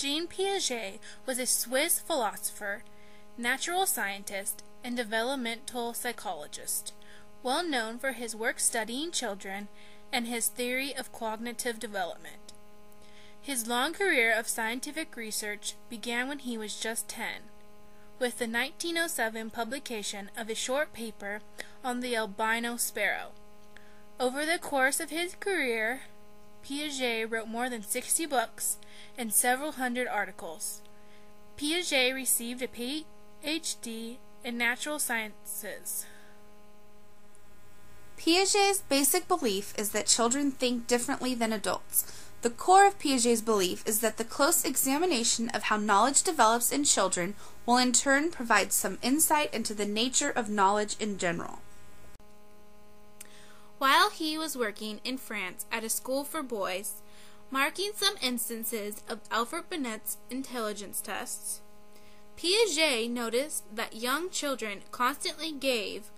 Jean Piaget was a Swiss philosopher, natural scientist, and developmental psychologist, well known for his work studying children and his theory of cognitive development. His long career of scientific research began when he was just 10, with the 1907 publication of a short paper on the albino sparrow. Over the course of his career, Piaget wrote more than 60 books and several hundred articles. Piaget received a Ph.D. in natural sciences. Piaget's basic belief is that children think differently than adults. The core of Piaget's belief is that the close examination of how knowledge develops in children will in turn provide some insight into the nature of knowledge in general. While he was working in France at a school for boys, marking some instances of Alfred Binet's intelligence tests, Piaget noticed that young children constantly gave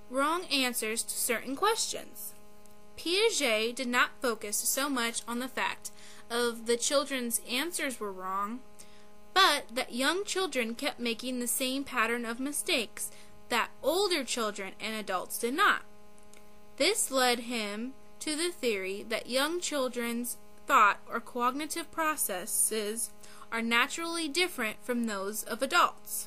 wrong answers to certain questions. Piaget did not focus so much on the fact of the children's answers were wrong, but that young children kept making the same pattern of mistakes that older children and adults did not. This led him to the theory that young children's thought or cognitive processes are naturally different from those of adults.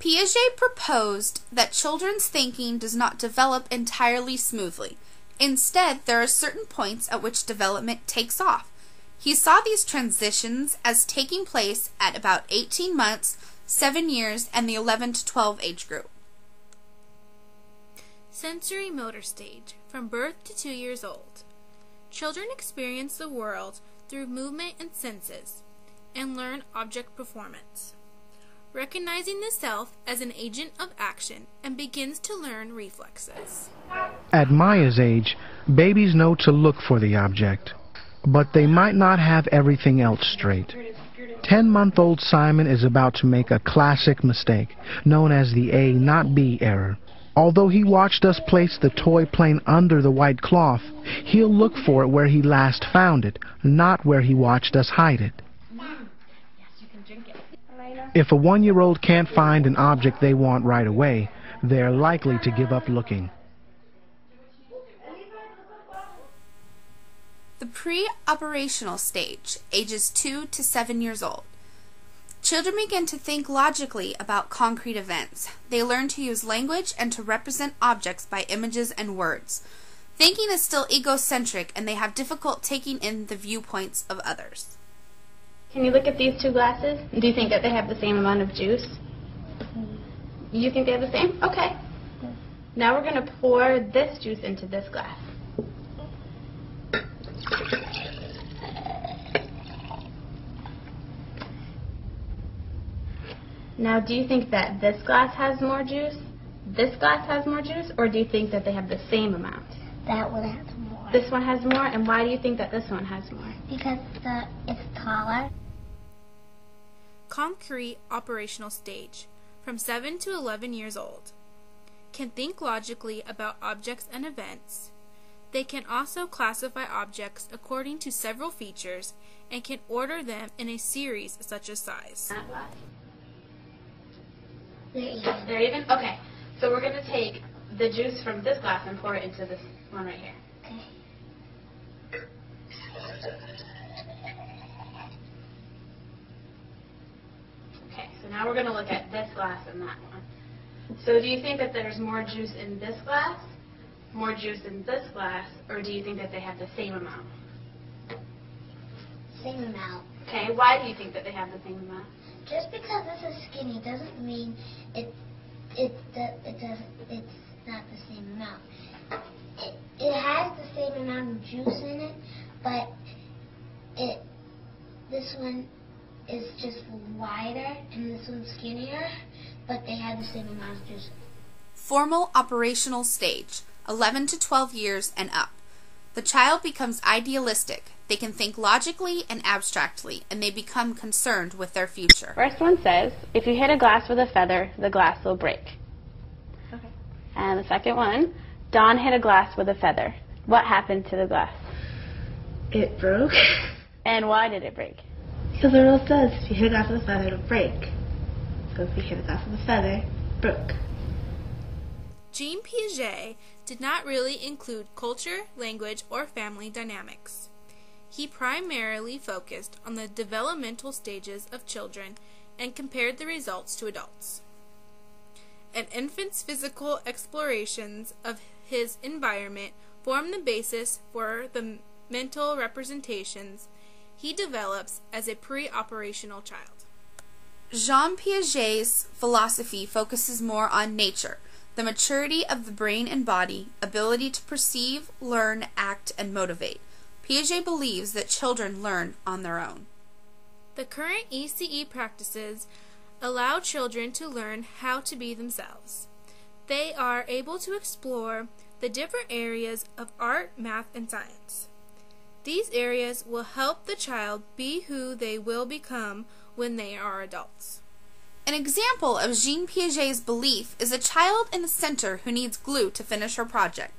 Piaget proposed that children's thinking does not develop entirely smoothly. Instead, there are certain points at which development takes off. He saw these transitions as taking place at about 18 months, 7 years, and the 11 to 12 age group. Sensory motor stage, from birth to 2 years old. Children experience the world through movement and senses, and learn object performance, recognizing the self as an agent of action, and begins to learn reflexes. At Maya's age, babies know to look for the object, but they might not have everything else straight. 10-month-old Simon is about to make a classic mistake, known as the A not B error. Although he watched us place the toy plane under the white cloth, he'll look for it where he last found it, not where he watched us hide it. If a 1-year-old can't find an object they want right away, they're likely to give up looking. The pre-operational stage, ages 2 to 7 years old. Children begin to think logically about concrete events. They learn to use language and to represent objects by images and words. Thinking is still egocentric, and they have difficulty taking in the viewpoints of others. Can you look at these two glasses? Do you think that they have the same amount of juice? You think they have the same? Okay. Now we're going to pour this juice into this glass. Now, do you think that this glass has more juice, this glass has more juice, or do you think that they have the same amount? That one has more. This one has more, and why do you think that this one has more? Because it's taller. Concrete operational stage, from 7 to 11 years old. Can think logically about objects and events. They can also classify objects according to several features and can order them in a series such as size. They're even. They're even? Okay. So we're going to take the juice from this glass and pour it into this one right here. Okay. Okay, so now we're going to look at this glass and that one. So do you think that there's more juice in this glass, more juice in this glass, or do you think that they have the same amount? Same amount. Okay, why do you think that they have the same amount? Just because this is skinny doesn't mean it's not the same amount. It has the same amount of juice in it, but this one is just wider and this one's skinnier, but they have the same amount of juice. Formal operational stage, 11 to 12 years and up. The child becomes idealistic. They can think logically and abstractly, and they become concerned with their future. First one says, if you hit a glass with a feather, the glass will break. Okay. And the second one, Don hit a glass with a feather. What happened to the glass? It broke. And why did it break? Because the rule says if you hit a glass with a feather, it'll break. So if you hit a glass with a feather, it broke. Jean Piaget did not really include culture, language, or family dynamics. He primarily focused on the developmental stages of children and compared the results to adults. An infant's physical explorations of his environment form the basis for the mental representations he develops as a pre-operational child. Jean Piaget's philosophy focuses more on nature, the maturity of the brain and body, ability to perceive, learn, act, and motivate. Piaget believes that children learn on their own. The current ECE practices allow children to learn how to be themselves. They are able to explore the different areas of art, math, and science. These areas will help the child be who they will become when they are adults. An example of Jean Piaget's belief is a child in the center who needs glue to finish her project.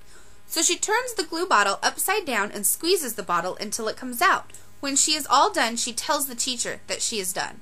So she turns the glue bottle upside down and squeezes the bottle until it comes out. When she is all done, she tells the teacher that she is done.